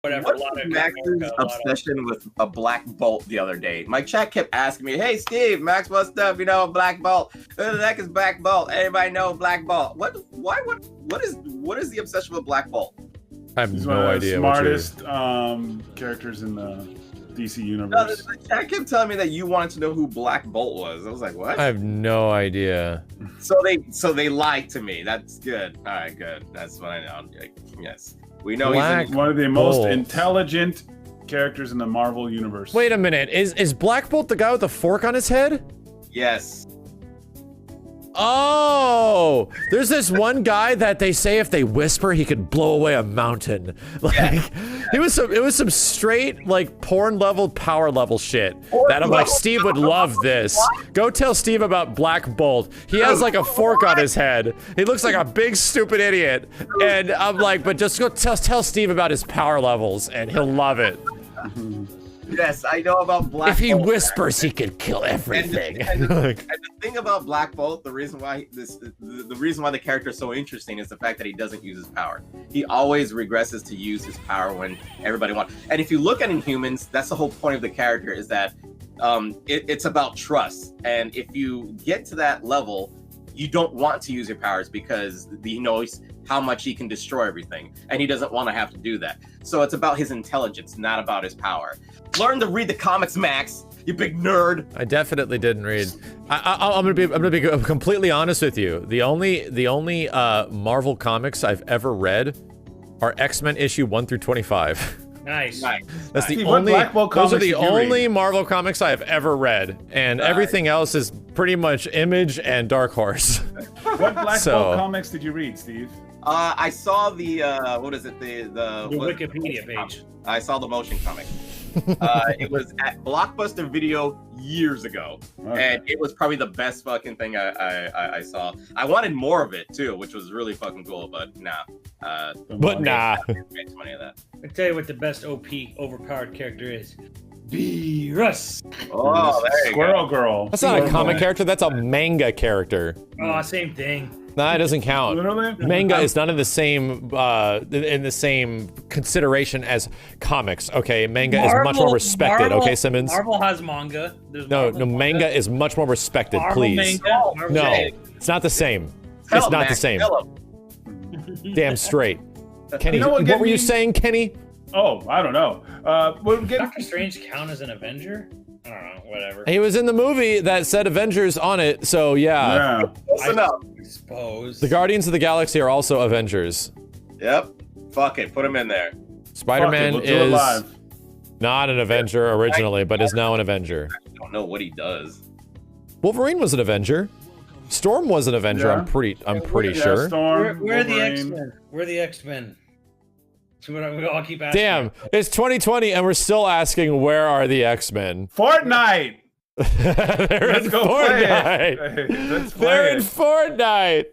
whatever. What's Max's obsession with a black bolt the other day? My chat kept asking me, "Hey Steve, Max, what's up? You know, black bolt. Who the heck is black bolt? Everybody know black bolt. What is the obsession with black bolt?" I have no idea. Smartest characters in the DC universe. No, the chat kept telling me that you wanted to know who Black Bolt was. I was like, what? I have no idea. So they lied to me. That's good. All right, good. That's what I know. Like, yes, we know he's one of the most intelligent characters in the Marvel universe. Wait a minute. Is Black Bolt the guy with the fork on his head? Yes. Oh, there's this one guy that they say if they whisper, he could blow away a mountain. Like, it was some straight like porn level, power level shit. That I'm like, Steve would love this. Go tell Steve about Black Bolt. He has like a fork on his head. He looks like a big stupid idiot. And I'm like, but just go tell Steve about his power levels, and he'll love it. Yes, I know about Black Bolt. If he whispers, he could kill everything. And the thing about Black Bolt, the reason why the character is so interesting is the fact that he doesn't use his power. He always regresses to use his power when everybody wants. And if you look at Inhumans, that's the whole point of the character, is that it's about trust. And if you get to that level, you don't want to use your powers because he knows how much he can destroy everything, and he doesn't want to have to do that. So it's about his intelligence, not about his power. Learn to read the comics, Max, you big nerd. I definitely didn't read. I'm gonna be completely honest with you. The only Marvel comics I've ever read are X-Men issue 1 through 25. Nice. That's the only. Those are the only Marvel comics I have ever read, and everything else is pretty much Image and Dark Horse. What Black Bolt comics did you read, Steve? I saw the what is it? The Wikipedia page. I saw the motion comic. It was at Blockbuster Video years ago, and it was probably the best fucking thing I saw. I wanted more of it too, which was really fucking cool, but nah. Nah. Money of that. I tell you what, the best OP overpowered character is. Beerus. Oh, there you Squirrel go. Girl. That's not a comic character. That's a manga character. Oh, same thing. Nah, it doesn't count. Literally? Manga is not in the same consideration as comics. Okay, manga is much more respected. Okay, Simmons. Marvel has manga. No, manga is much more respected. Marvel please. Manga, No, it's not the same. It's not the same. Damn straight. Kenny, You know what were you saying, Kenny? Oh, I don't know. Doctor Strange count as an Avenger? I don't know, whatever. He was in the movie that said Avengers on it, so yeah. I suppose. The Guardians of the Galaxy are also Avengers. Yep. Fuck it. Put him in there. Spider-Man is not an Avenger originally, but is now an Avenger. I don't know what he does. Wolverine was an Avenger. Storm was an Avenger. Yeah. I'm pretty sure. Storm, We're the X-Men. We're the X-Men. So we all keep asking. Damn, it's 2020 and we're still asking where are the X-Men? Fortnite. They're in Fortnite. They're in Fortnite.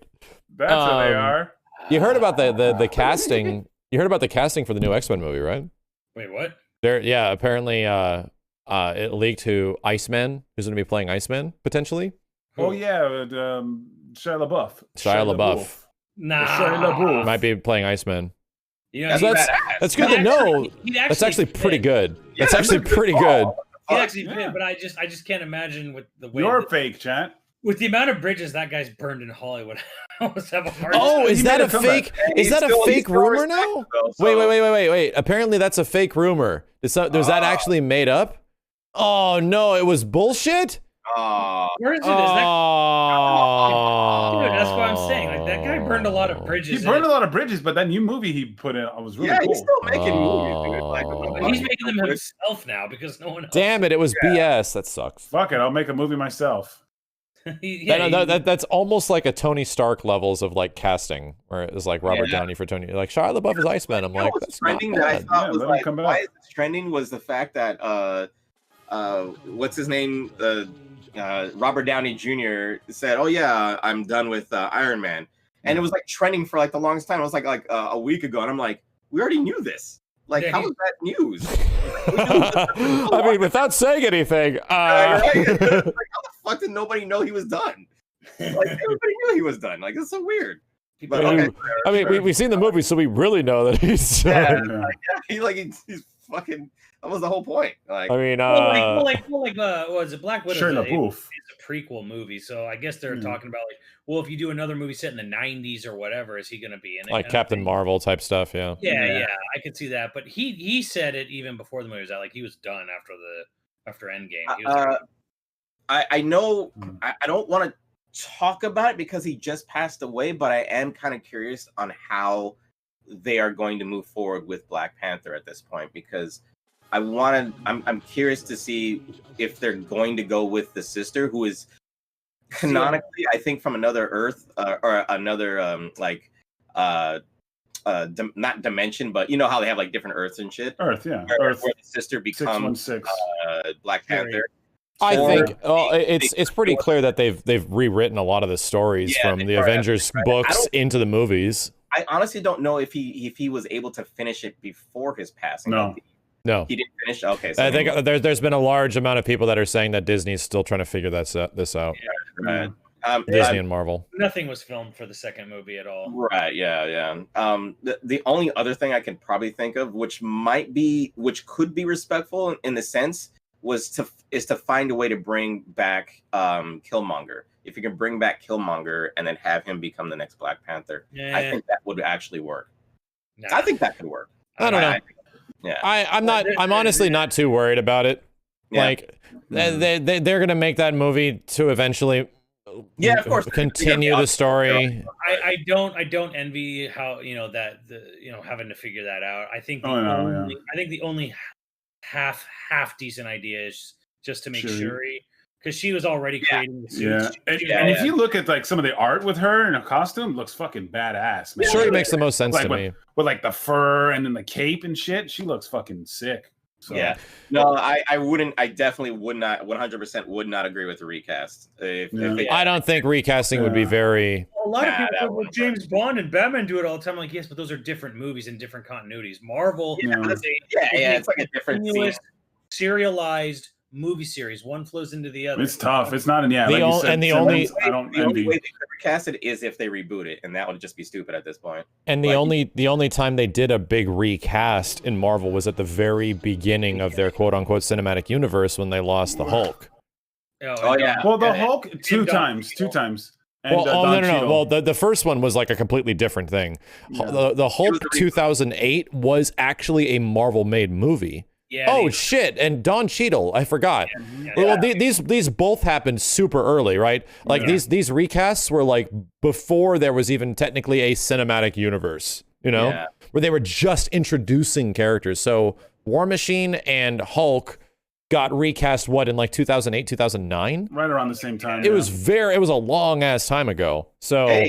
That's what they are. You heard about the casting? You heard about the casting for the new X-Men movie, right? Wait, what? Yeah, apparently it leaked who Iceman, who's going to be playing Iceman potentially. Oh yeah, Shia LaBeouf. Shia LaBeouf. Nah. Shia LaBeouf Might be playing Iceman. Yeah, so that's good to know. That's actually pretty good. That's actually pretty good. He actually fit, but I just can't imagine with the way. You're fake, chat. With the amount of bridges that guy's burned in Hollywood, I almost have a heart. Oh, is that a fake? Is that a fake rumor now? Wait. Apparently, that's a fake rumor. Was that actually made up? Oh no, it was bullshit. Where is it? Dude, that's what I'm saying. Like, that guy burned a lot of bridges. He burned a lot of bridges, but that new movie he put in was really cool. He's still making movies, dude. Like, he's making them himself now because no one else. Damn it was BS. That sucks. Fuck it, I'll make a movie myself. That's almost like a Tony Stark levels of like casting, where it was like Robert Downey for Tony. Like Shia LaBeouf is Iceman. I'm like, that's trending that I thought was like, why is this trending was the fact that what's his name? Robert Downey Jr. said, "Oh yeah, I'm done with Iron Man," and it was like trending for like the longest time. It was like a week ago, and I'm like, we already knew this. Like, how was that news? I mean, without saying anything, like, how the fuck did nobody know he was done? Like, everybody knew he was done. Like, it's so weird. But, okay. I mean, we've seen the movie, so we really know that he's. He's fucking. That was the whole point. Like, I mean, what was it? Black Widow? Sure, it's a prequel movie, so I guess they're talking about like, well, if you do another movie set in the '90s or whatever, is he going to be in it? Like Captain Marvel type stuff, yeah. Yeah, I could see that. But he said it even before the movie was out, like he was done after Endgame. He was I know I don't want to talk about it because he just passed away, but I am kind of curious on how they are going to move forward with Black Panther at this point, because I'm curious to see if they're going to go with the sister, who is canonically, I think, from another Earth or another not dimension, but you know how they have like different Earths and shit. Earth, yeah. Where the sister becomes Black Panther. I think it's pretty clear that they've rewritten a lot of the stories from the Avengers books into the movies. I honestly don't know if he was able to finish it before his passing. No, he didn't finish. Okay, so I think there's been a large amount of people that are saying that Disney's still trying to figure this out. Yeah, right. Disney and Marvel. Nothing was filmed for the second movie at all. Right. Yeah. The only other thing I can probably think of, which could be respectful in the sense, is to find a way to bring back Killmonger. If you can bring back Killmonger and then have him become the next Black Panther, I think that would actually work. Nah. I think that could work. I don't know. I'm honestly not too worried about it. Yeah. Like they're gonna make that movie to eventually of course continue the story. I don't envy how having to figure that out. I think the only half decent idea is just to make Shuri, because she was already creating the suits. And if you look at like some of the art with her in a costume, looks fucking badass, man. Shuri makes the most sense to me. With like the fur and then the cape and shit, she looks fucking sick. So. Yeah, no, I definitely would not 100% would not agree with the recast. I don't think recasting would be very. A lot of people with James Bond and Batman do it all the time. Like, yes, but those are different movies and different continuities. Marvel, it's like a different serialized movie series. One flows into the other. It's tough. It's not in the only way they could recast it is if they reboot it, and that would just be stupid at this point. And the only time they did a big recast in Marvel was at the very beginning of their quote unquote cinematic universe when they lost the Hulk. Well, the Hulk two times. And, no. Well, the first one was like a completely different thing. Yeah. The Hulk 2008 was actually a Marvel-made movie. Yeah, shit! And Don Cheadle, I forgot. Well, these both happened super early, right? Like these recasts were like before there was even technically a cinematic universe, where they were just introducing characters. So War Machine and Hulk got recast in like 2008, 2009? Right around the same time. It was a long ass time ago. So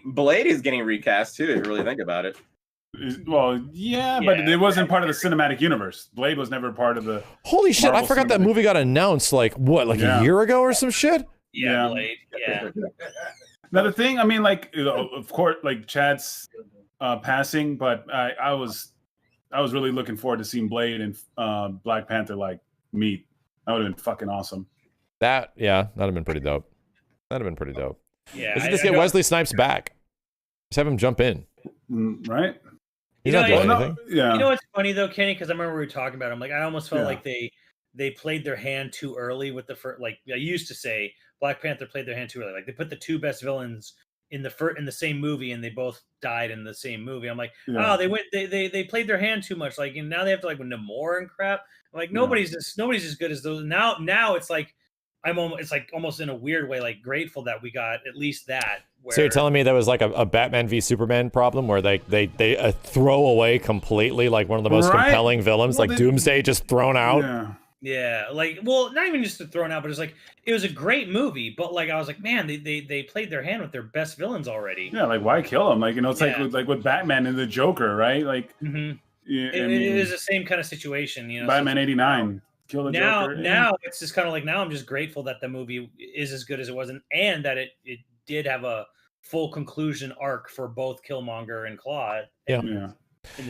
Blade is getting recast too, if you really think about it. Well, but it wasn't part of the cinematic universe. Blade was never part of the. Holy shit! I forgot that movie got announced like a year ago or some shit. Yeah. Blade. Yeah. Now the thing, I mean, like, of course, like Chad's passing, but I was really looking forward to seeing Blade and Black Panther like meet. That would have been fucking awesome. That'd have been pretty dope. Yeah. Just get Wesley Snipes back. Just have him jump in. Right. He's not doing anything. You know what's funny though, Kenny? Because I remember we were talking about him. Like, I almost felt like they played their hand too early with the first. Like I used to say, Black Panther played their hand too early. Like they put the two best villains in the same movie, and they both died in the same movie. I'm like, they played their hand too much. Like, and now they have to like Namor and crap. I'm like nobody's as good as those. Now it's like it's like almost in a weird way like grateful that we got at least that. So you're telling me there was like a Batman v Superman problem where they throw away completely like one of the most compelling villains, like Doomsday just thrown out? Yeah, like, well, not even just thrown out, but it's like it was a great movie, but like I was like, man, they played their hand with their best villains already. Yeah, like why kill them? Like, it's like with Batman and the Joker, right? Like, it was the same kind of situation, Batman '89. Kill the Joker. Now it's just kind of like I'm just grateful that the movie is as good as it was, and that it did have a full conclusion arc for both Killmonger and Claude.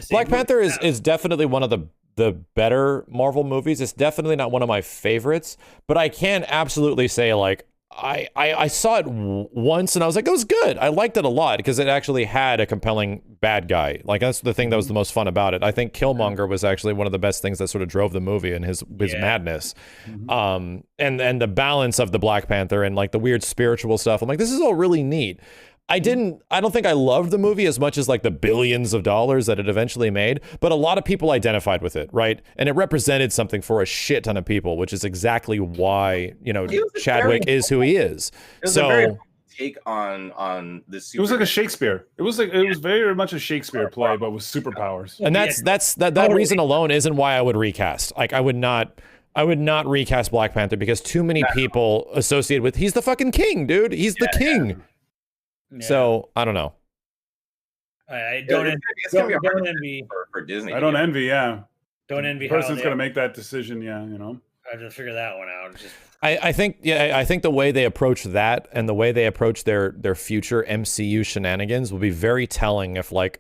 Black Panther is definitely one of the better Marvel movies. It's definitely not one of my favorites, but I can absolutely say like I saw it once and I was like, it was good. I liked it a lot because it actually had a compelling bad guy. Like that's the thing that was the most fun about it. I think Killmonger was actually one of the best things that sort of drove the movie and his madness. And the balance of the Black Panther and like the weird spiritual stuff. I'm like, this is all really neat. I don't think I loved the movie as much as like the billions of dollars that it eventually made, but a lot of people identified with it, right? And it represented something for a shit ton of people, which is exactly why, you know, Chadwick is who he is. So a very take on the super. It was like a Shakespeare. It was very much a Shakespeare play, but with superpowers. And that reason alone isn't why I would recast. Like I would not recast Black Panther because too many people associated with he's the fucking king, dude. He's the king. Yeah. So I don't know. I don't envy for Disney. I don't envy. Yeah. Don't envy. The person's gonna make that decision. Yeah, you know. I have to figure that one out. I think the way they approach that and the way they approach their future MCU shenanigans will be very telling if like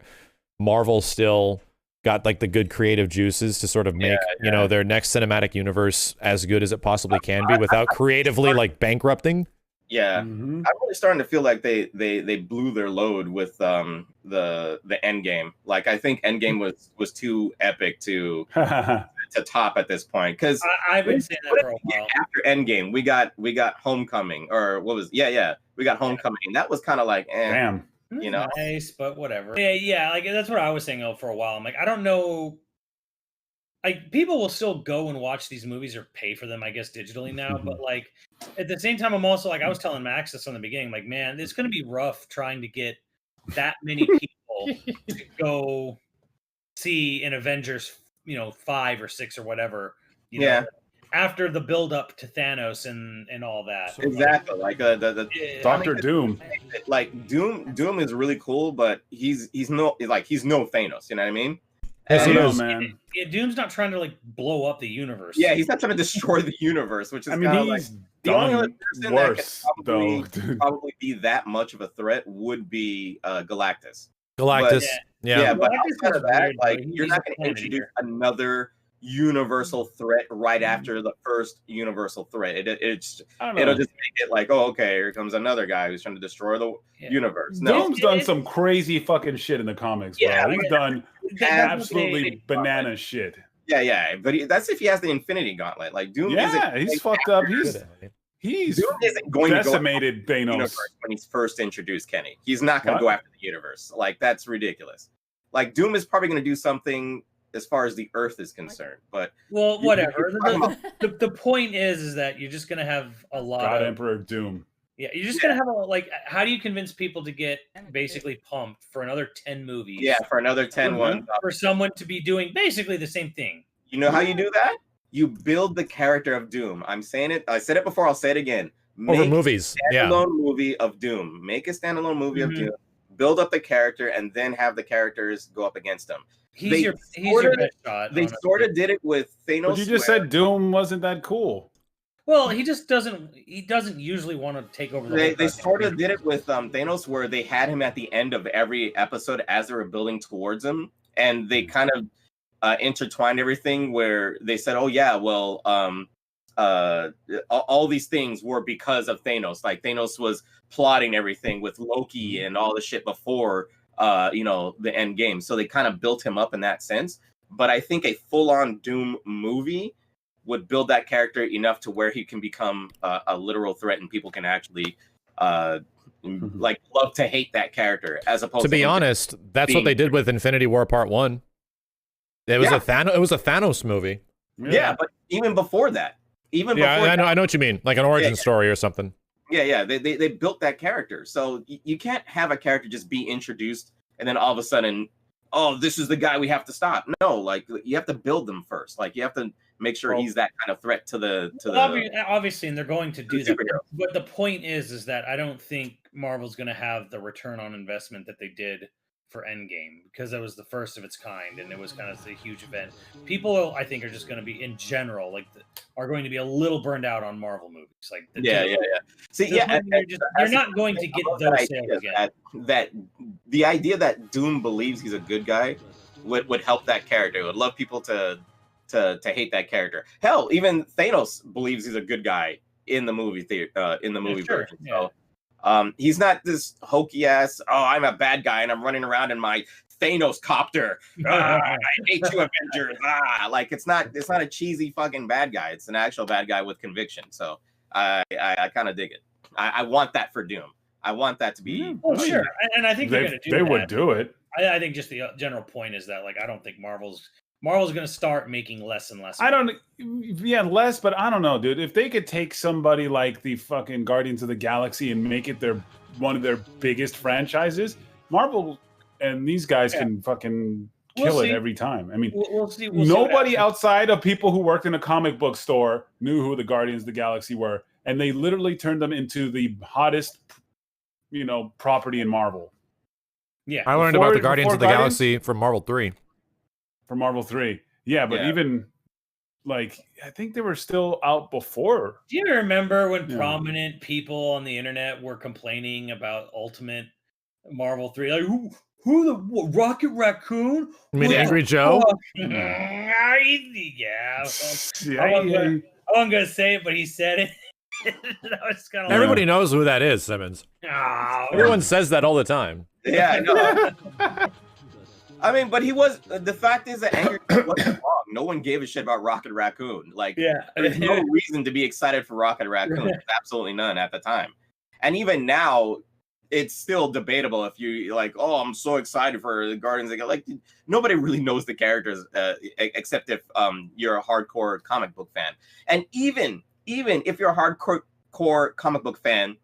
Marvel still got like the good creative juices to sort of make you know their next cinematic universe as good as it possibly can be without creatively like bankrupting. Yeah, I'm really starting to feel like they blew their load with the end game. Like I think Endgame was too epic to top at this point because I've been saying that for a while. After Endgame, we got Homecoming, or what was we got Homecoming. That was kind of like damn, you know, nice, but whatever. Yeah, like that's what I was saying for a while. I'm like, I don't know. Like people will still go and watch these movies or pay for them, I guess, digitally now. But like at the same time, I'm also like I was telling Max this from the beginning. Like, man, it's going to be rough trying to get that many people to go see an Avengers, 5 or 6 or whatever. You know, after the build up to Thanos and all that. Exactly, like the Doctor Doom. Like Doom is really cool, but he's no Thanos. You know what I mean? Man. Doom's not trying to like blow up the universe. Yeah, he's not trying to destroy the universe, which is he's like the only other person worse, that could probably be that much of a threat would be Galactus. Galactus, but outside of that, like you're not going to introduce another universal threat right after the first universal threat. It'll just make it like, oh, okay, here comes anher guy who's trying to destroy the universe. Doom's done some crazy fucking shit in the comics, bro. He's done absolutely banana shit. Yeah, but that's if he has the Infinity Gauntlet. Like Doom, he's fucked up. He's Doom isn't going decimated to go Thanos when he's first introduced Kenny. He's not going to go after the universe. Like that's ridiculous. Like Doom is probably going to do something as far as the Earth is concerned, but whatever. The point is that you're just gonna have a lot God of Emperor Doom. Yeah, you're just gonna have how do you convince people to get basically pumped for another 10 movies? Yeah, for another 10 ones. For someone to be doing basically the same thing. You know how you do that? You build the character of Doom. I'm saying it. I said it before. I'll say it again. Over movies. Standalone movie of Doom. Make a standalone movie of Doom. Build up the character and then have the characers go up against him. He's your best shot. They sort of did it with Thanos. But you just said Doom wasn't that cool. Well, he just doesn't. He doesn't usually want to take over the. They sort of did it with Thanos, where they had him at the end of every episode as they were building towards him, and they kind of intertwined everything. Where they said, "Oh yeah, well, all these things were because of Thanos. Like Thanos was plotting everything with Loki and all the shit before." The end game. So they kind of built him up in that sense. But I think a full-on Doom movie would build that character enough to where he can become a literal threat and people can actually like love to hate that character as opposed to be honest, that's what they did with Infinity War Part 1. It was a Thanos movie. Yeah, but even before that. I know what you mean. Like an origin story or something. Yeah. They built that character. So you can't have a character just be introduced and then all of a sudden, oh, this is the guy we have to stop. No, like you have to build them first. Like you have to make sure he's that kind of threat to the obviously, and they're going to do that. But the point is that I don't think Marvel's going to have the return on investment that they did for Endgame because it was the first of its kind and it was kind of a huge event. People, I think, are just going to be in general are going to be a little burned out on Marvel movies. Like See, you're not going to get those sales again. That the idea that Doom believes he's a good guy would help that character. It would love people to hate that character. Hell, even Thanos believes he's a good guy in the movie theater, in the movie version. Yeah. So he's not this hokey ass, oh, I'm a bad guy and I'm running around in my Thanos copter. I hate you, Avengers. Like it's not a cheesy fucking bad guy. It's an actual bad guy with conviction. So I kind of dig it. I want that for Doom. I want that to be. Well, sure, and I think they're going to do that. They would do it. I think just the general point is that, like, I don't think Marvel's going to start making less and less. Less, but I don't know, dude. If they could take somebody like the fucking Guardians of the Galaxy and make it one of their biggest franchises, Marvel and these guys can fucking kill it every time. I mean, we'll see. Nobody outside of people who worked in a comic book store knew who the Guardians of the Galaxy were, and they literally turned them into the hottest, property in Marvel. Yeah, I learned about the Guardians of the Galaxy from Marvel 3. From Marvel 3, yeah, but even like I think they were still out before. Do you remember when prominent people on the internet were complaining about Ultimate Marvel 3? Like, who the Rocket Raccoon? You mean Angry Joe? Yeah. I wasn't gonna say it, but he said it. Everybody knows who that is, Simmons. Oh, Everyone says that all the time. Yeah, I know. I mean, but the fact is that Angry Joe wasn't wrong. No one gave a shit about Rocket Raccoon. Like, there's no reason to be excited for Rocket Raccoon. There's absolutely none at the time. And even now, it's still debatable if you like, oh, I'm so excited for the Guardians. Like, nobody really knows the characters except if you're a hardcore comic book fan. And even if you're a hardcore comic book fan,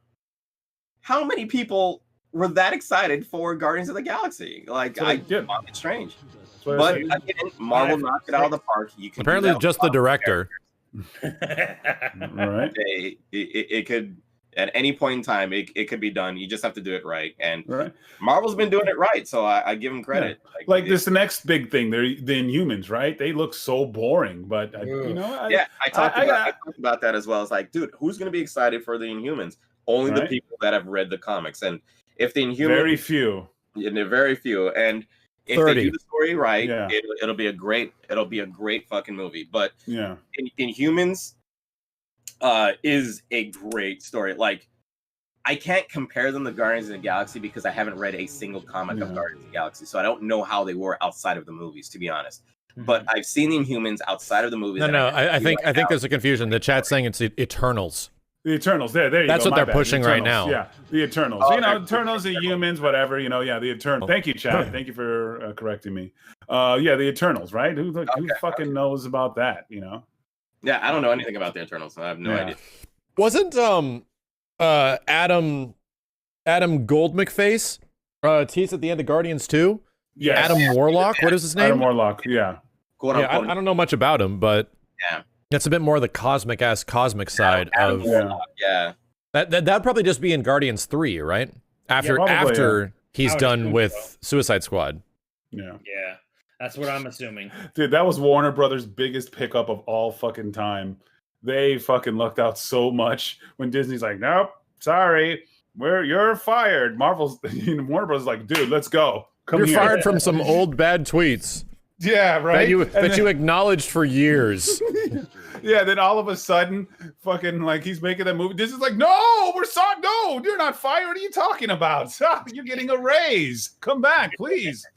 how many people were that excited for Guardians of the Galaxy? Like, I find it strange. But again, Marvel knocked it out of the park. You can apparently just the director. Right. It could, at any point in time, it could be done. You just have to do it right. And Marvel's been doing it right, so I give them credit. Yeah. Like this, the next big thing, they're the Inhumans, right? They look so boring, but I talked about that as well. It's like, dude, who's going to be excited for the Inhumans? Only the people that have read the comics. And if the Inhumans, very few, and if 30. they do the story right, it'll be a great fucking movie. But Inhumans is a great story. Like, I can't compare them to Guardians of the Galaxy because I haven't read a single comic of Guardians of the Galaxy, so I don't know how they were outside of the movies, to be honest. But I've seen the Inhumans outside of the movies. I think there's a confusion. The chat's saying it's Eternals. The Eternals, there you go. That's what they're pushing right now. Yeah, the Eternals. Eternals, the humans, whatever. The Eternals. Thank you, Chad. Thank you for correcting me. The Eternals, right? Who fucking knows about that? Yeah, I don't know anything about the Eternals. So I have no idea. Wasn't Adam Goldmcface teased at the end of Guardians 2? Yeah. Adam Warlock. What is his name? Adam Warlock. Yeah. I don't know much about him, but that's a bit more the cosmic side of. That'd probably just be in Guardians 3, right? After he's done with Suicide Squad. Yeah, that's what I'm assuming. Dude, that was Warner Brothers' biggest pickup of all fucking time. They fucking lucked out so much when Disney's like, nope, sorry, you're fired. Warner Brothers like, dude, let's go. You're fired from some old bad tweets. Yeah, right. That you acknowledged for years. Yeah, then all of a sudden, fucking like he's making that movie. This is like, no, no, you're not fired. What are you talking about? You're getting a raise. Come back, please.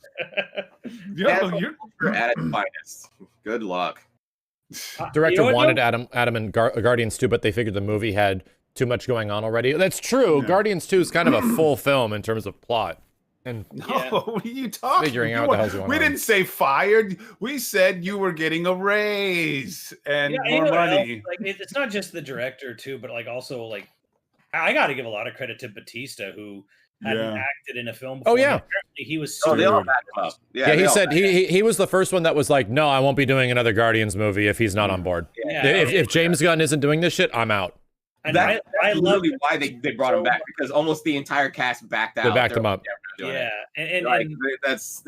You're at its finest. Good luck. Director wanted Adam and Guardians 2, but they figured the movie had too much going on already. That's true. Yeah. Guardians 2 is kind of a full film in terms of plot. And what are you talking? Figuring out what the hell's going on. We didn't say fired. We said you were getting a raise and more money. Like, it's not just the director too, but like also like I got to give a lot of credit to Batista, who hadn't acted in a film before. Oh yeah, apparently he was. They all backed him up. Yeah, he said he was the first one that was like, no, I won't be doing another Guardians movie if he's not on board. Yeah. If James Gunn isn't doing this shit, I'm out. And that's I love why they brought him back, because almost the entire cast backed out. They backed him up. doing yeah, it. and That's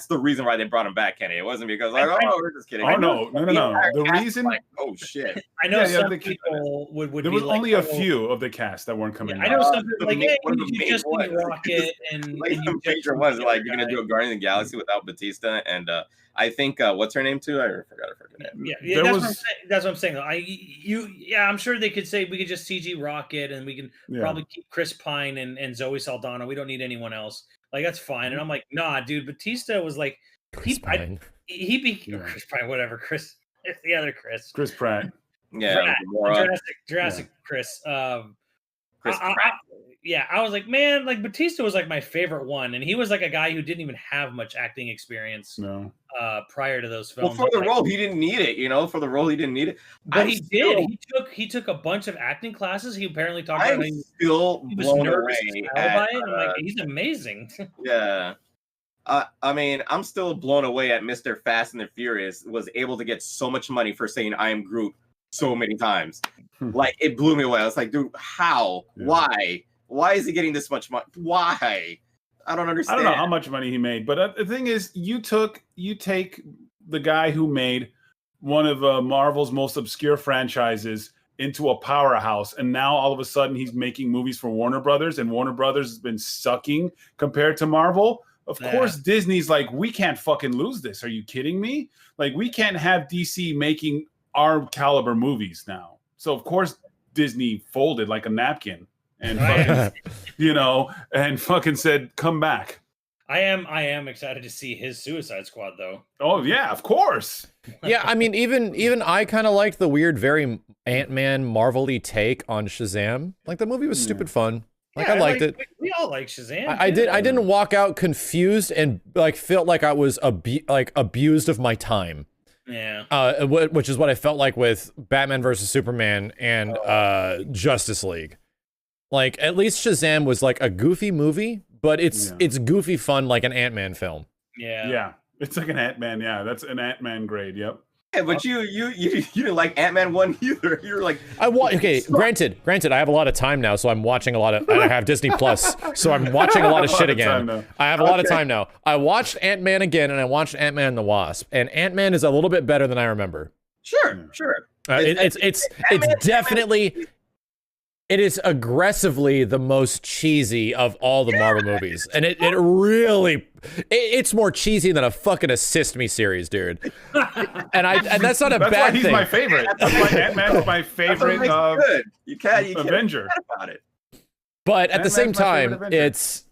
the reason why they brought him back, Kenny. It wasn't because like, oh, we're just kidding. Oh no. The reason, like, oh shit. I know some people would. There was be only like, a few of the cast that weren't coming. I know some people like, yeah, one of you the just main do Rocket and like and the you major just ones, do like the you're gonna guy. do a Guardian of the Galaxy without Batista, and I think what's her name too? I forgot her fucking name. Yeah, that's what I'm saying. I'm sure they could say we could just CG Rocket and we can probably keep Chris Pine and Zoe Saldana. We don't need anyone else. Like that's fine. And I'm like, nah, dude. Batista was like, Chris Pine, Chris Pine, whatever. Chris, it's the other Chris. Chris Pratt. Yeah, Jurassic Chris. Chris Pratt. I was like, man, like Batista was like my favorite one, and he was like a guy who didn't even have much acting experience. No. Prior to those films. Well, for the role, he didn't need it. For the role, he didn't need it. But he did. He took a bunch of acting classes. He apparently talked about. I'm still blown away by it. I'm like, he's amazing. Yeah. I mean, I'm still blown away at Mr. Fast and the Furious was able to get so much money for saying I am Groot so many times. Like it blew me away. I was like, dude, how? Yeah. Why? Why is he getting this much money? Why? I don't understand. I don't know how much money he made, but the thing is, you take the guy who made one of Marvel's most obscure franchises into a powerhouse, and now all of a sudden he's making movies for Warner Brothers, and Warner Brothers has been sucking compared to Marvel. Of course, Disney's like, we can't fucking lose this. Are you kidding me? Like, we can't have DC making our caliber movies now. So of course Disney folded like a napkin. And fucking, and fucking said, "Come back." I am excited to see his Suicide Squad, though. Oh yeah, of course. Yeah, I mean, even I kind of liked the weird, very Ant-Man Marvel-y take on Shazam. Like the movie was stupid fun. Like I liked it. We all like Shazam. I didn't walk out confused and like felt like I was abused of my time. Yeah. Which is what I felt like with Batman versus Superman and Justice League. Like, at least Shazam was like a goofy movie, but it's goofy fun like an Ant-Man film. Yeah. Yeah. It's like an Ant-Man, that's an Ant-Man grade, yep. Yeah, but you didn't like Ant-Man 1 either. You were like... Granted, I have a lot of time now, so I'm watching a lot of... I have Disney Plus, so I'm watching a lot of shit again. I have a lot of time now. I watched Ant-Man again, and I watched Ant-Man and the Wasp, and Ant-Man is a little bit better than I remember. Sure. It's definitely... It is aggressively the most cheesy of all the Marvel movies. And it really, it's more cheesy than a fucking Assist Me series, dude. And that's not a bad thing. That's why he's my favorite. That's why Ant-Man's my favorite you can't Avenger. About it. But at the same time, it's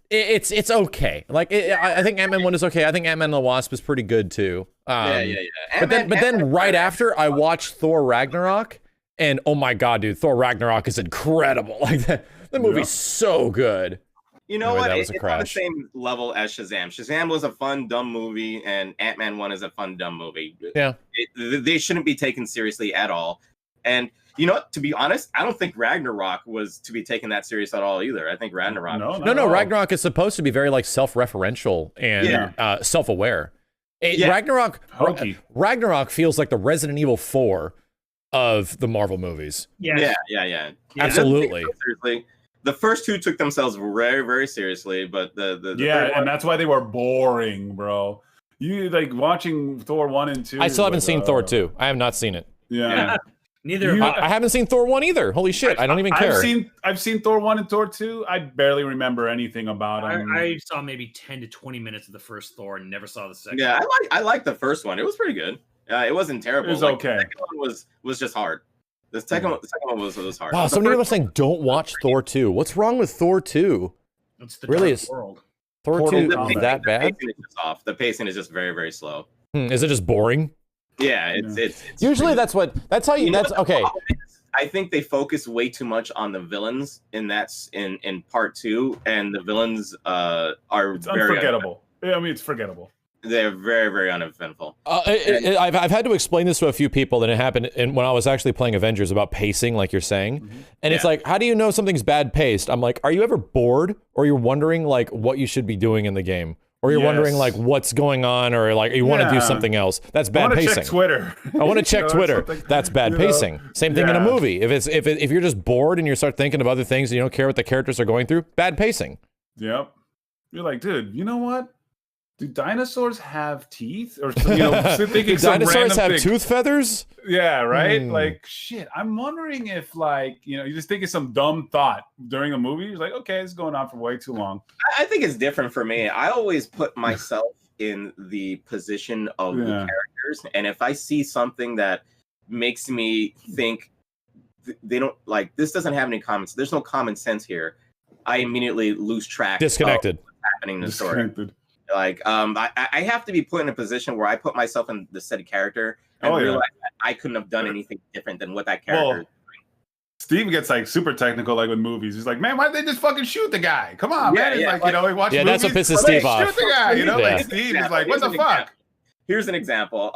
okay. Like, I think Ant-Man 1 is okay. I think Ant-Man and the Wasp is pretty good, too. Yeah. But then right after, I watched Thor Ragnarok. And oh my god, dude, Thor Ragnarok is incredible. Like the movie's so good. You know what? It's on the same level as Shazam. Shazam was a fun, dumb movie, and Ant-Man 1 is a fun, dumb movie. Yeah. They shouldn't be taken seriously at all. And you know what? To be honest, I don't think Ragnarok was to be taken that serious at all either. I think Ragnarok. No. Ragnarok is supposed to be very like self-referential and self-aware. Ragnarok feels like the Resident Evil 4 of the Marvel movies. Yeah. Absolutely. Seriously. The first two took themselves very, very seriously, but the third one, and that's why they were boring, bro. You like watching Thor 1 and 2. I still haven't seen Thor 2. I have not seen it. Yeah. Neither. I haven't seen Thor 1 either. Holy shit! I don't even care. I've seen Thor 1 and Thor 2. I barely remember anything about them. I saw maybe 10 to 20 minutes of the first Thor and never saw the second. Yeah, I like the first one. It was pretty good. It wasn't terrible. It was okay. The second one was just hard. The second one was hard. Wow, somebody was saying don't watch Thor 2. What's wrong with Thor 2. It's the really dark world. Thor 2 is that bad? The pacing is just off. The pacing is just very, very slow. Is it just boring? Yeah, it's usually that's how you that's okay. I think they focus way too much on the villains in part 2, and the villains are very unforgettable. It's forgettable. They're very, very uneventful. I've had to explain this to a few people, and it happened when I was actually playing Avengers about pacing, like you're saying. And it's like, how do you know something's bad paced? I'm like, are you ever bored, or you're wondering like what you should be doing in the game, or you're wondering like what's going on, or like you want to do something else? That's bad pacing. Check Twitter. I want to check Twitter. That's bad pacing. Same thing in a movie. If you're just bored and you start thinking of other things and you don't care what the characters are going through, bad pacing. Yep. you're like, dude, you know what? Do dinosaurs have teeth? Or thinking do dinosaurs have tooth feathers? Yeah, right. Like shit. I'm wondering if you just think it's some dumb thought during a movie. You're like, okay, it's going on for way too long. I think it's different for me. I always put myself in the position of the characters, and if I see something that makes me think they don't like this doesn't have any common. There's no common sense here. I immediately lose track. Disconnected. Of what's happening in the story. Like, I have to be put in a position where I put myself in the said character and realize that I couldn't have done anything different than what that character is doing. Steve gets like super technical, like with movies. He's like, man, why did they just fucking shoot the guy? Come on, man. He's like, he watches movies. That's what pisses Steve off. Shoot the guy, like Steve is like, what the fuck? Here's an example.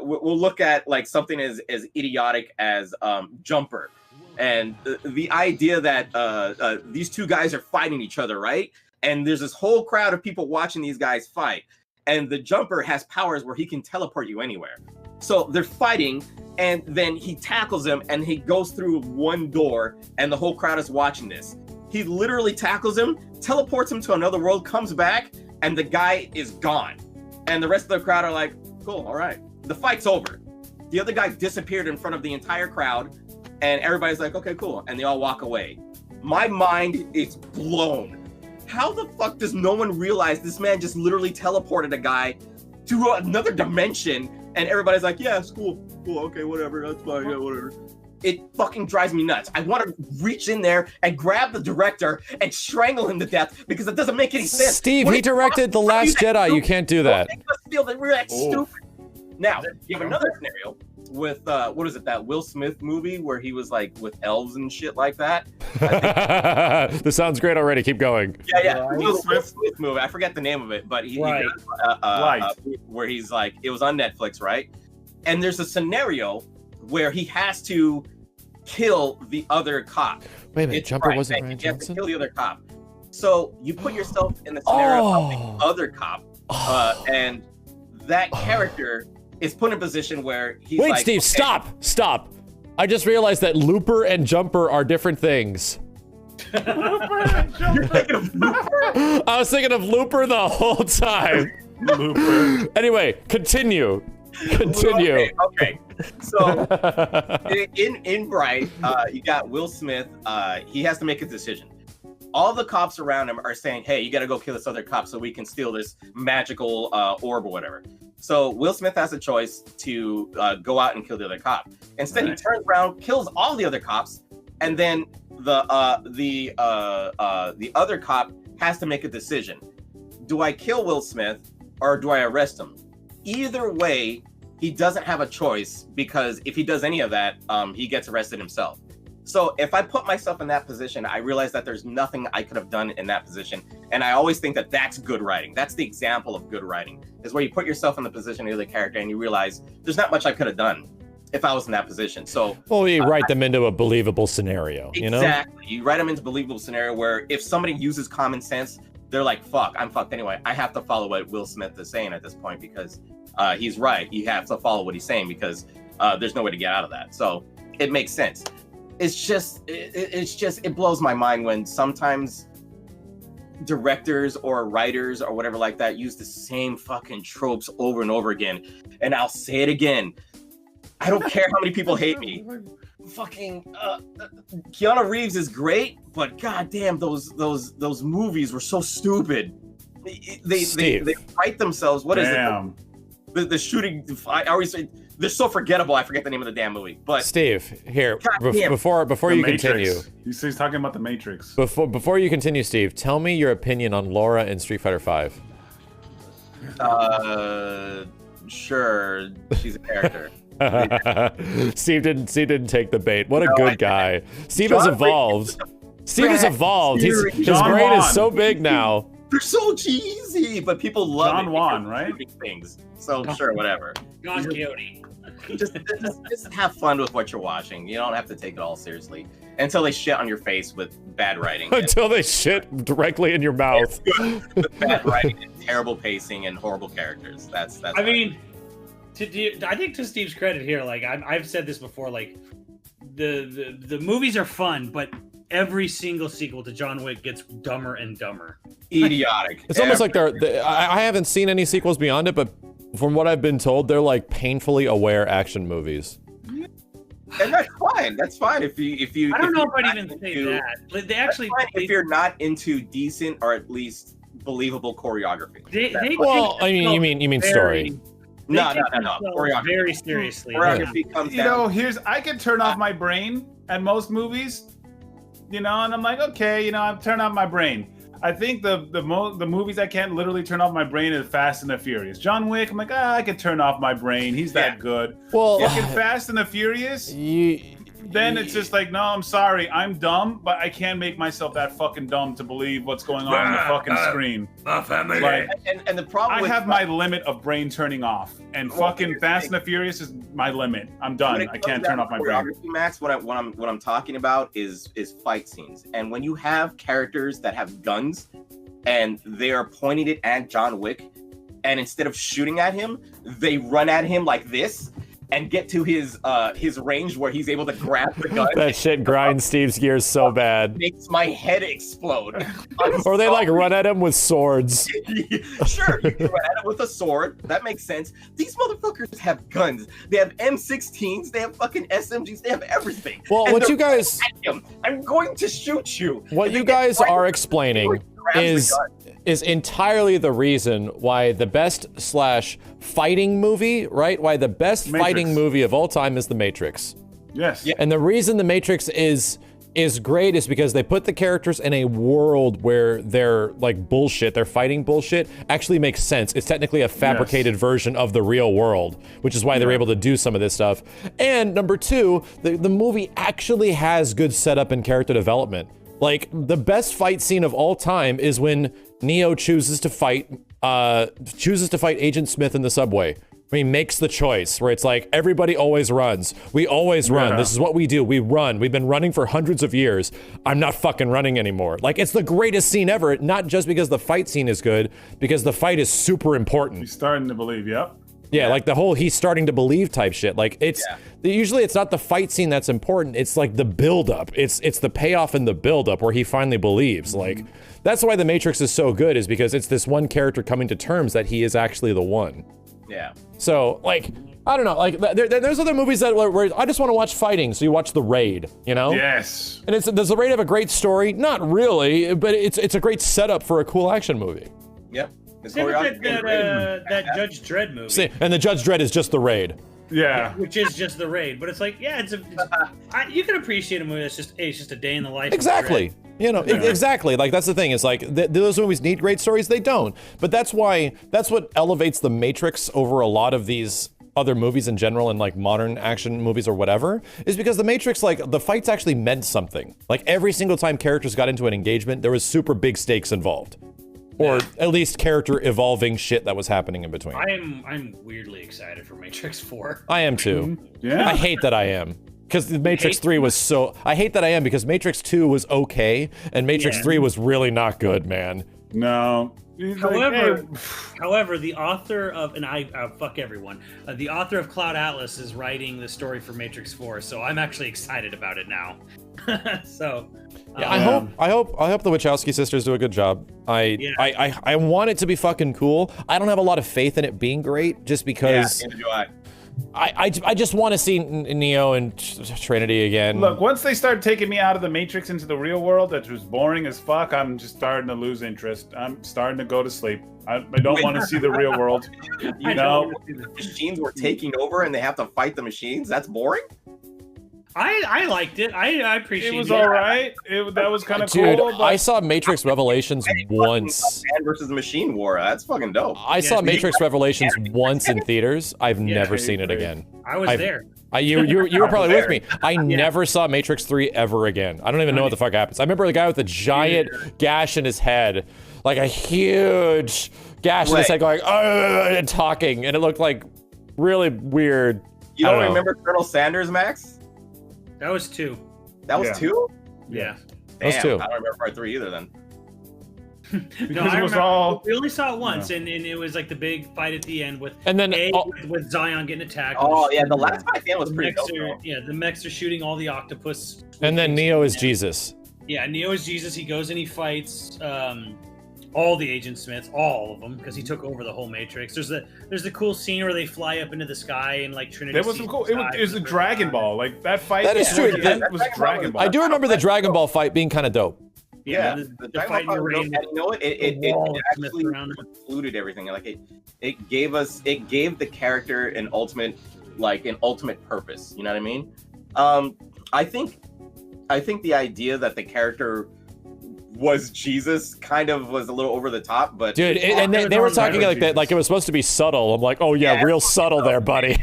We'll look at like something as idiotic as Jumper. And the idea that these two guys are fighting each other, right? And there's this whole crowd of people watching these guys fight. And the Jumper has powers where he can teleport you anywhere. So they're fighting, and then he tackles him, and he goes through one door, and the whole crowd is watching this. He literally tackles him, teleports him to another world, comes back, and the guy is gone. And the rest of the crowd are like, cool, all right. The fight's over. The other guy disappeared in front of the entire crowd, and everybody's like, okay, cool. And they all walk away. My mind is blown. How the fuck does no one realize this man just literally teleported a guy to another dimension, and everybody's like, yeah, it's cool, okay, whatever, that's fine, yeah, whatever. It fucking drives me nuts. I want to reach in there and grab the director and strangle him to death because it doesn't make any sense. Steve, he directed The Last Jedi. You can't do that. Make us feel that we're stupid. Now, you have another scenario with what is it, that Will Smith movie where he was like with elves and shit like that. This sounds great already. Keep going. Yeah. Will Smith movie. I forget the name of it, but he where he's like, it was on Netflix, right? And there's a scenario where he has to kill the other cop. Wait a minute, Jumper wasn't Ryan Johnson? He has to kill the other cop. So you put yourself in the scenario of the other cop, and that character is put in a position where he's Wait, like, Steve, stop. I just realized that Looper and Jumper are different things. You're thinking of Looper? I was thinking of Looper the whole time. Looper. Anyway, continue. Okay. So in Bright, you got Will Smith. He has to make a decision. All the cops around him are saying, hey, you got to go kill this other cop so we can steal this magical orb or whatever. So Will Smith has a choice to go out and kill the other cop. Instead, he turns around, kills all the other cops, and then the other cop has to make a decision. Do I kill Will Smith or do I arrest him? Either way, he doesn't have a choice because if he does any of that, he gets arrested himself. So if I put myself in that position, I realize that there's nothing I could have done in that position. And I always think that that's good writing. That's the example of good writing, is where you put yourself in the position of the character and you realize there's not much I could have done if I was in that position. So, well, you write them into a believable scenario, you know? Exactly. You write them into a believable scenario where if somebody uses common sense, they're like, fuck, I'm fucked anyway. I have to follow what Will Smith is saying at this point because he's right. You have to follow what he's saying because there's no way to get out of that. So it makes sense. It's just, it blows my mind when sometimes directors or writers or whatever like that use the same fucking tropes over and over again. And I'll say it again. I don't care how many people hate me. Fucking Keanu Reeves is great, but goddamn, those movies were so stupid. They write themselves. What is it? The shooting. I always say they're so forgettable. I forget the name of the damn movie. But Steve, here before you continue, he's talking about the Matrix. Before you continue, Steve, tell me your opinion on Laura in Street Fighter V. Sure, she's a character. Steve didn't take the bait. What a good guy. Steve has evolved. Steve has evolved. His brain is so big now. They're so cheesy, but people love John Wan, right? Things. So sure, whatever. John Quixote. Just have fun with what you're watching. You don't have to take it all seriously until they shit on your face with bad writing. Until they shit directly in your mouth. With bad writing and terrible pacing and horrible characters. That's. I mean, I think to Steve's credit here, like I've said this before, like the movies are fun, but every single sequel to John Wick gets dumber and dumber. Idiotic. It's almost like I haven't seen any sequels beyond it, but from what I've been told, they're like painfully aware action movies. And that's fine. That's fine if you. I don't know if I'd even say that. They actually, if you're not into decent or at least believable choreography. Well, I mean, you mean story. No. Choreography. Very seriously. Choreography comes down. I can turn off my brain at most movies, and I'm like, okay, I turn off my brain. I think the movies I can't literally turn off my brain is Fast and the Furious. John Wick, I'm like, I can turn off my brain. He's that good. Well, fucking Fast and the Furious, then it's just like, no, I'm sorry, I'm dumb, but I can't make myself that fucking dumb to believe what's going on the fucking screen. Like, and the problem I have my limit of brain turning off, and fucking Fast and the Furious is my limit. I'm done. I can't turn off my brain. Max, what I'm talking about is fight scenes, and when you have characters that have guns, and they are pointing it at John Wick, and instead of shooting at him, they run at him like this. And get to his range where he's able to grab the gun. That shit grinds Steve's gears so bad. Makes my head explode. Or they like run at him with swords. Sure, you can run at him with a sword. That makes sense. These motherfuckers have guns. They have M16s. They have fucking SMGs. They have everything. Well, and what you guys... I'm going to shoot you. What you guys are explaining is entirely the reason why the best fighting movie, right? Why the best fighting movie of all time is The Matrix. Yes. Yeah. And the reason The Matrix is great is because they put the characters in a world where their like bullshit, their fighting bullshit actually makes sense. It's technically a fabricated version of the real world, which is why they're able to do some of this stuff. And number two, the movie actually has good setup and character development. Like, the best fight scene of all time is when Neo chooses to fight Agent Smith in the subway. He makes the choice where it's like, everybody always runs. We always run. This is what we do. We run. We've been running for hundreds of years. I'm not fucking running anymore. Like, it's the greatest scene ever, not just because the fight scene is good, because the fight is super important. He's starting to believe, yep. Yeah, like the whole he's starting to believe type shit. Like usually it's not the fight scene that's important. It's like the buildup. It's the payoff in the buildup where he finally believes. Like that's why The Matrix is so good, is because it's this one character coming to terms that he is actually the one. Yeah. So like, I don't know, like there's other movies that where I just want to watch fighting, so you watch The Raid, you know? Yes. And does The Raid have a great story? Not really, but it's a great setup for a cool action movie. Yep. That Judge Dredd movie. See, and the Judge Dredd is just The Raid. Yeah. Which is just The Raid, but it's like, yeah, you can appreciate a movie that's just a day in the life. Exactly. You know, exactly. Like that's the thing. It's like those movies need great stories. They don't. But that's what elevates The Matrix over a lot of these other movies in general, and like modern action movies or whatever, is because The Matrix, like the fights actually meant something. Like every single time characters got into an engagement, there was super big stakes involved. Or at least character evolving shit that was happening in between. I'm weirdly excited for Matrix 4. I am too. Yeah. I hate that I am. Because the Matrix 3 was so... I hate that I am because Matrix 2 was okay, and Matrix 3 was really not good, man. No. However, the author of... And fuck everyone. The author of Cloud Atlas is writing the story for Matrix 4, so I'm actually excited about it now. So... Yeah, I hope the Wachowski sisters do a good job. I want it to be fucking cool. I don't have a lot of faith in it being great, just because I just want to see Neo and Trinity again. Look, once they start taking me out of the Matrix into the real world, that was boring as fuck, I'm just starting to lose interest. I'm starting to go to sleep. I don't want to see the real world. You know, the machines were taking over and they have to fight the machines. That's boring. I liked it. I appreciated it. It was all right. That was kind of cool. Dude, I saw Matrix Revelations once. Man versus Machine War. That's fucking dope. I saw Matrix Revelations once in theaters. I've never seen it again. I was there. You were probably with me. I never saw Matrix 3 ever again. I don't even know what the fuck happens. I remember the guy with the giant gash in his head, like a huge gash in his head, going and talking, and it looked like really weird. You don't remember Colonel Sanders, Max? That was 2. That was 2? Yeah. That was 2. I don't remember part 3 either then. No, I remember. We only saw it once, and it was like the big fight at the end with with Zion getting attacked. Oh yeah, the last fight at the end was pretty dope. Yeah, the mechs are shooting all the octopus. And then Neo is Jesus. Yeah, Neo is Jesus. He goes and he fights all the Agent Smiths, all of them, because he took over the whole Matrix. There's the cool scene where they fly up into the sky and like Trinity. There was some cool. It was a Dragon Ball, like that fight. That is true. That was Dragon Ball. I do remember the Dragon Ball fight being kind of dope. Yeah, the fight in the rain. And you know what? It actually included everything. Like it gave the character an ultimate purpose. You know what I mean? I think the idea that the character was Jesus kind of was a little over the top, but dude, and they were talking like that, like it was supposed to be subtle. I'm like, oh yeah, real subtle there, buddy.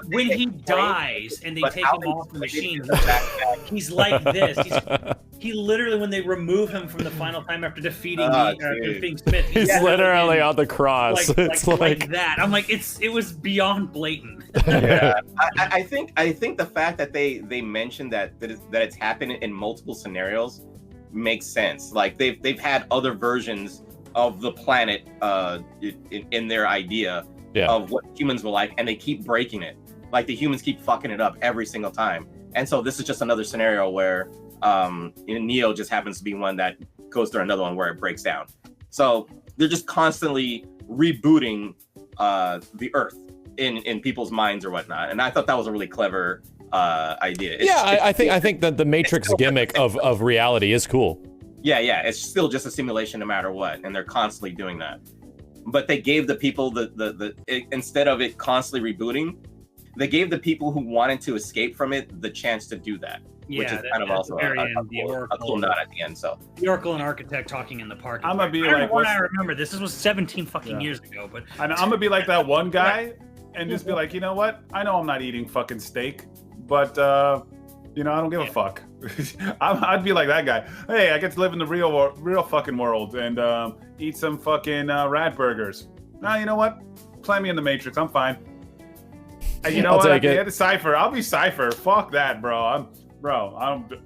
When he dies and they take him off the machine, he's like this. He literally, when they remove him from the final time after defeating Smith, he's literally on the cross. It's like that. I'm like, it was beyond blatant. Yeah, I think the fact that they mentioned that it's happened in multiple scenarios makes sense. Like they've had other versions of the planet in their idea of what humans were like, and they keep breaking it. Like the humans keep fucking it up every single time. And so this is just another scenario where Neo just happens to be one that goes through another one where it breaks down. So they're just constantly rebooting the Earth in people's minds or whatnot. And I thought that was a really clever idea. I think that the Matrix gimmick of reality is cool. Yeah, it's still just a simulation no matter what, and they're constantly doing that. But they gave the people instead of it constantly rebooting, they gave the people who wanted to escape from it the chance to do that. Yeah, which is kind of also a cool nod at the end. So the Oracle and Architect talking in the park. I'm gonna be like, I remember this. This was 17 fucking years ago, but I'm gonna be like that one guy and just be like, you know what? I know I'm not eating fucking steak, but I don't give a fuck. I'd be like that guy. Hey, I get to live in the real fucking world and eat some fucking rat burgers. Nah, you know what? Play me in the Matrix. I'm fine. And you know what? I can Cypher. I'll be Cypher. Fuck that, bro.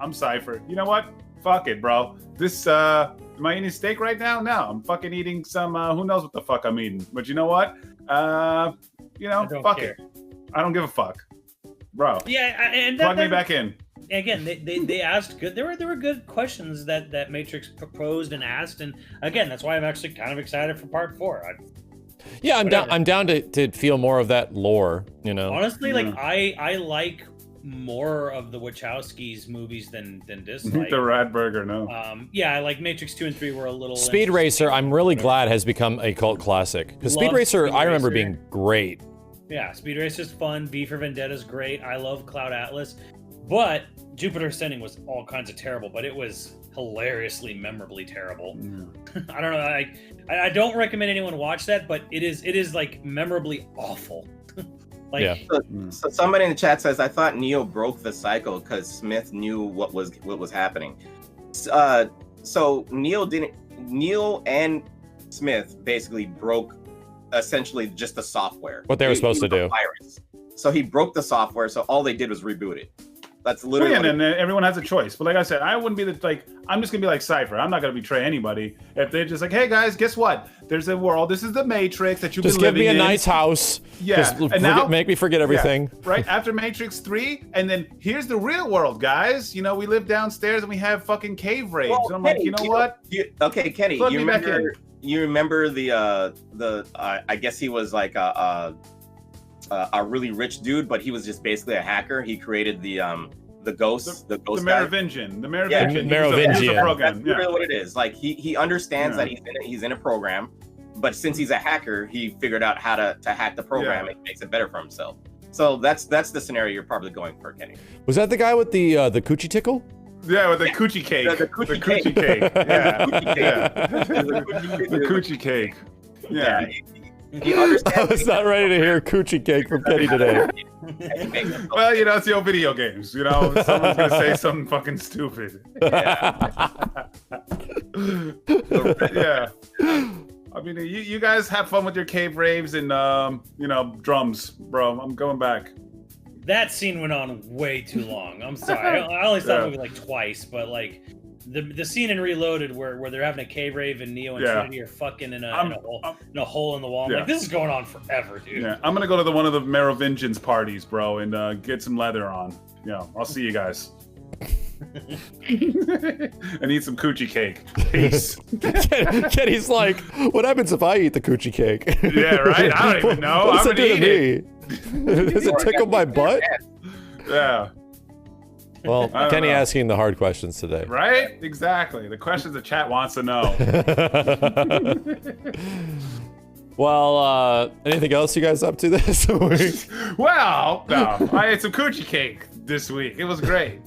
I'm Cypher. You know what? Fuck it, bro. This am I eating steak right now? No, I'm fucking eating some who knows what the fuck I'm eating. But you know what? Fuck it. I don't give a fuck. Bro. Yeah, and plug me back in. Again, they asked good. There were good questions that Matrix proposed and asked, and again, that's why I'm actually kind of excited for Part 4. I'm down to feel more of that lore. You know, honestly, like I like more of the Wachowskis movies than dislike. The Rat Burger, no. Yeah, like Matrix 2 and 3 were a little. Speed Racer, I'm really glad has become a cult classic because Speed Racer, I remember being great. Yeah, Speed Racer's fun. V for Vendetta's great. I love Cloud Atlas, but Jupiter Ascending was all kinds of terrible. But it was hilariously, memorably terrible. Yeah. I don't know. I don't recommend anyone watch that, but it is like memorably awful. So somebody in the chat says, I thought Neo broke the cycle because Smith knew what was happening. So Neo and Smith basically broke essentially just the software. What they were supposed to do. Virus. So he broke the software, so all they did was reboot it. That's literally. And then everyone has a choice. But like I said, I wouldn't be I'm just gonna be like Cypher. I'm not gonna betray anybody. If they're just like, hey guys, guess what? There's a world. This is the Matrix that you've been living in. Just give me a nice house. Yeah. Just now, make me forget everything. Yeah, right after Matrix 3, and then here's the real world, guys. You know, we live downstairs and we have fucking cave raids. Well, I'm Kenny, like, you know what? Okay, Kenny, you remember the I guess he was like a really rich dude, but he was just basically a hacker. He created the ghost, the Merovingian, Merovingian program. That's really what it is. Like he understands that he's in a program, but since he's a hacker, he figured out how to hack the program and makes it better for himself. So that's the scenario you're probably going for, Kenny. Was that the guy with the coochie tickle? Yeah, with the coochie cake. The coochie cake. Yeah. The coochie cake. Yeah. I was not ready to hear coochie cake from Kenny today. Well, it's the old video games. Someone's gonna say something fucking stupid. Yeah. I mean, you guys have fun with your cave raves and drums, bro. I'm going back. That scene went on way too long. I'm sorry. I only saw the movie like twice, but like the scene in Reloaded where they're having a cave rave and Neo and Trinity are fucking in a hole in the wall. I'm like, this is going on forever, dude. Yeah, I'm gonna go to one of the Merovingians parties, bro, and get some leather on. I'll see you guys. And eat some coochie cake. Peace. Kenny's like, what happens if I eat the coochie cake? Yeah, right? I don't even know. What does I'm it do gonna to eat me? Does it tickle my butt? Yeah. Well, I don't Kenny know. asking the hard questions today. Right? Exactly. The questions the chat wants to know. Well, anything else you guys up to this week? Well, no, I ate some coochie cake this week. It was great.